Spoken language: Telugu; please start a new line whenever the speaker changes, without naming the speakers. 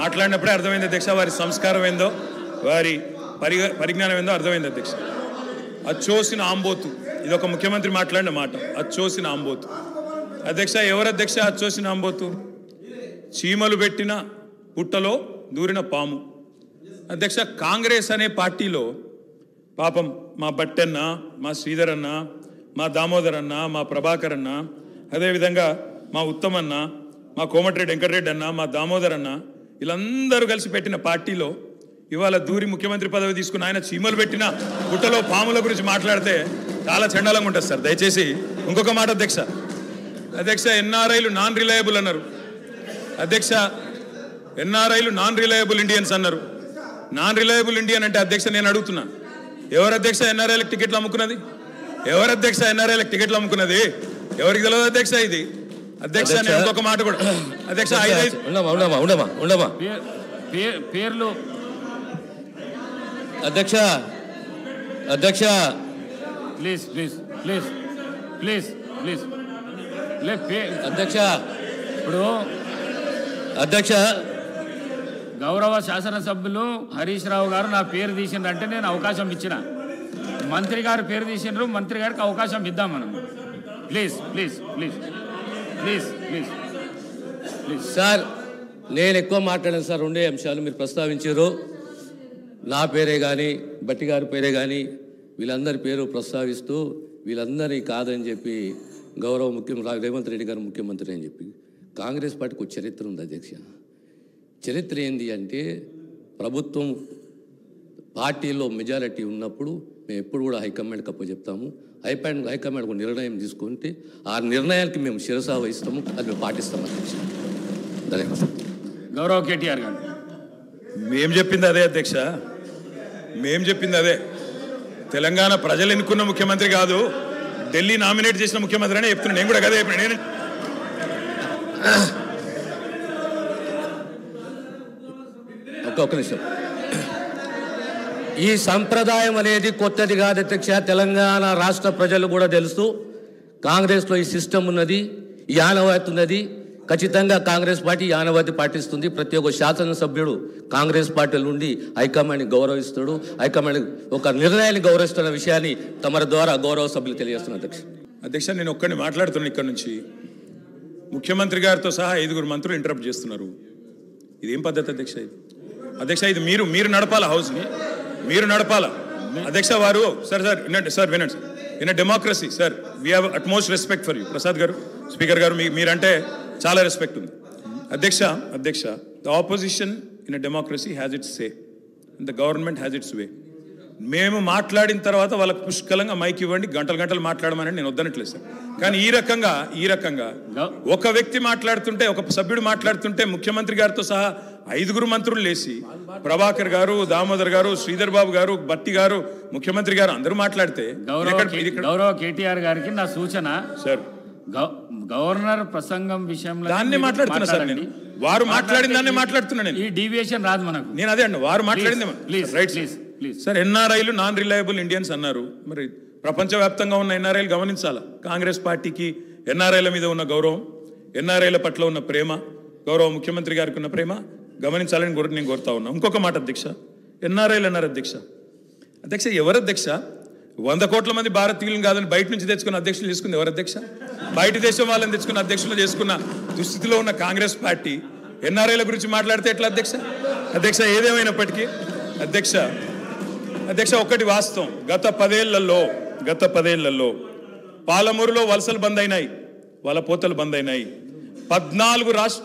మాట్లాడినప్పుడే అర్థమైంది అధ్యక్ష వారి సంస్కారం ఏందో వారి పరిజ్ఞానం ఏందో అర్థమైంది అధ్యక్ష. అచ్చోసిన ఆంబోతు ఇది ఒక ముఖ్యమంత్రి మాట్లాడిన మాట. అచ్చోసిన ఆంబోతు అధ్యక్ష. ఎవరు అధ్యక్ష అచ్చోసిన ఆంబోతు? చీమలు పెట్టిన పుట్టలో దూరిన పాము అధ్యక్ష. కాంగ్రెస్ అనే పార్టీలో పాపం మా బట్టన్న, మా శ్రీధర్ అన్న, మా దామోదర్ అన్న, మా ప్రభాకర్ అన్న, అదేవిధంగా మా ఉత్తమన్న, మా కోమటిరెడ్డి వెంకటరెడ్డి అన్న, మా దామోదర్ అన్న, వీళ్ళందరూ కలిసి పెట్టిన పార్టీలో ఇవాళ దూరి ముఖ్యమంత్రి పదవి తీసుకున్న ఆయన చీమలు పెట్టిన పుట్టలో పాముల గురించి మాట్లాడితే చాలా చండాలంగా ఉంటుంది సార్. దయచేసి ఇంకొక మాట అధ్యక్ష. అధ్యక్ష ఎన్ఆర్ఐలు నాన్ రిలయబుల్ అన్నారు అధ్యక్ష. ఎన్ఆర్ఐలు నాన్ రిలయబుల్ ఇండియన్స్ అన్నారు. నాన్ రిలయబుల్ ఇండియన్ అంటే అధ్యక్ష నేను అడుగుతున్నా, ఎవరు అధ్యక్ష ఎన్ఆర్ఐలకు టికెట్లు అమ్ముకున్నది? ఎవరు అధ్యక్ష ఎన్ఆర్ఐలకు టికెట్లు అమ్ముకున్నది? ఎవరికి తెలియదు అధ్యక్ష ఇది? అధ్యక్ష నేను ఇంకొక మాట కూడా అధ్యక్ష
పేర్లు
అధ్యక్ష అధ్యక్ష
please please please please please
అధ్యక్ష
ఇప్పుడు
అధ్యక్ష
గౌరవ శాసనసభ్యులు హరీష్ రావు గారు నా పేరు తీసిండ్రంటే నేను అవకాశం ఇచ్చిన. మంత్రి గారు పేరు తీసిండ్రు, మంత్రి గారికి అవకాశం ఇద్దాం మనం. Please please please please please please
sir నేను ఎక్కువ మాట్లాడాను సార్. రెండే అంశాలు మీరు ప్రస్తావించారు. నా పేరే కానీ బట్టి గారి పేరే కానీ వీళ్ళందరి పేరు ప్రస్తావిస్తూ వీళ్ళందరినీ కాదని చెప్పి గౌరవ ముఖ్యమంత్రి రేవంత్ రెడ్డి గారు ముఖ్యమంత్రి అని చెప్పి కాంగ్రెస్ పార్టీకి ఒక చరిత్ర ఉంది అధ్యక్ష. చరిత్ర ఏంది అంటే ప్రభుత్వం పార్టీలో మెజారిటీ ఉన్నప్పుడు మేము ఎప్పుడు కూడా హైకమాండ్కి అప్పచెప్తాము. హైకమాండ్ ఒక నిర్ణయం తీసుకుంటే ఆ నిర్ణయానికి మేము శిరసా వహిస్తాము, అది మేము పాటిస్తాము అధ్యక్ష. ధన్యవాదాలు.
గౌరవ కేటీఆర్ గారు
మేం చెప్పింది అదే అధ్యక్ష, మేం చెప్పింది అదే. తెలంగాణ ప్రజలు ఎన్నుకున్న ముఖ్యమంత్రి కాదు, ఢిల్లీ నామినేట్ చేసిన ముఖ్యమంత్రి అని చెప్తున్నాను. నేను కూడా అదే చెప్పిన. నేను
ఒక్క నిమిషం. ఈ సంప్రదాయం అనేది కొత్తది కాదు అధ్యక్ష. తెలంగాణ రాష్ట్ర ప్రజలు కూడా తెలుసు. కాంగ్రెస్లో ఈ సిస్టమ్ ఉన్నది, ఈ ఆనవాయితీ ఉన్నది. ఖచ్చితంగా కాంగ్రెస్ పార్టీ ఈ ఆనవాయితీ పాటిస్తుంది. ప్రతి ఒక్క శాసనసభ్యుడు కాంగ్రెస్ పార్టీ నుండి హైకమాండ్ని గౌరవిస్తాడు, హైకమాండ్ ఒక నిర్ణయాన్ని గౌరవిస్తున్న విషయాన్ని తమ ద్వారా గౌరవ సభ్యులు తెలియజేస్తున్నారు అధ్యక్ష.
అధ్యక్ష నేను ఒక్కడిని మాట్లాడుతున్నాను ఇక్కడ నుంచి. ముఖ్యమంత్రి గారితో సహా 5 మంత్రులు ఇంటరప్ట్ చేస్తున్నారు. ఇదేం పద్ధతి అధ్యక్ష? ఇది అధ్యక్ష ఇది మీరు నడపాలా, హౌస్ని మీరు నడపాలా అధ్యక్ష. వారు సార్ వినండి sir. In a democracy sir we have utmost respect for you. Prasad garu, speaker garu, మీరంటే చాలా రెస్పెక్ట్ ఉంది అధ్యక్ష. The opposition in a democracy has its say and the government has its way. మేము మాట్లాడిన తర్వాత వాళ్ళకి పుష్కలంగా మైక్ ఇవ్వండి, గంటలు మాట్లాడమని నేను వద్దనట్లేదు సార్. కానీ ఈ రకంగా ఒక వ్యక్తి మాట్లాడుతుంటే, ఒక సభ్యుడు మాట్లాడుతుంటే ముఖ్యమంత్రి గారితో సహా 5 మంత్రులు లేచి ప్రభాకర్ గారు, దామోదర్ గారు, శ్రీధర్ బాబు గారు, బట్టి గారు, ముఖ్యమంత్రి గారు అందరూ మాట్లాడితే
గౌరవ కేటీఆర్ గారికి నా సూచన
సార్,
గవర్నర్ ప్రసంగం విషయంలో
దాన్ని మాట్లాడుతున్నా సార్. నేను వారు మాట్లాడిన దాన్ని మాట్లాడుతున్నా.
ఈ డీవియేషన్ రాదు మనకు.
నేను అదే అండి, వారు మాట్లాడింది రైట్
ప్లీజ్
సార్. ఎన్ఆర్ఐలు నాన్ రిలయబుల్ ఇండియన్స్ అన్నారు. మరి ప్రపంచవ్యాప్తంగా ఉన్న ఎన్ఆర్ఐలు గమనించాలా. కాంగ్రెస్ పార్టీకి ఎన్ఆర్ఐల మీద ఉన్న గౌరవం, ఎన్ఆర్ఐల పట్ల ఉన్న ప్రేమ, గౌరవ ముఖ్యమంత్రి గారికి ఉన్న ప్రేమ గమనించాలని నేను కోరుతా ఉన్నా. ఇంకొక మాట అధ్యక్ష, ఎన్ఆర్ఐలు అన్నారు అధ్యక్ష. ఎవరు అధ్యక్ష? 100 కోట్ల మంది భారతీయులను కాదని బయట నుంచి తెచ్చుకున్న అధ్యక్షులు చేసుకుంది ఎవరు అధ్యక్ష? బయట దేశం వాళ్ళని తెచ్చుకున్న అధ్యక్షులు చేసుకున్న దుస్థితిలో ఉన్న కాంగ్రెస్ పార్టీ ఎన్ఆర్ఐల గురించి మాట్లాడితే ఎట్లా అధ్యక్ష? ఏదేమైనప్పటికీ అధ్యక్ష ఒకటి వాస్తవం, గత 10 ఏళ్లలో పాలమూరులో వలసలు బంద్ అయినాయి, వలపోతలు బంద్ అయినాయి. 14 రాష్ట్ర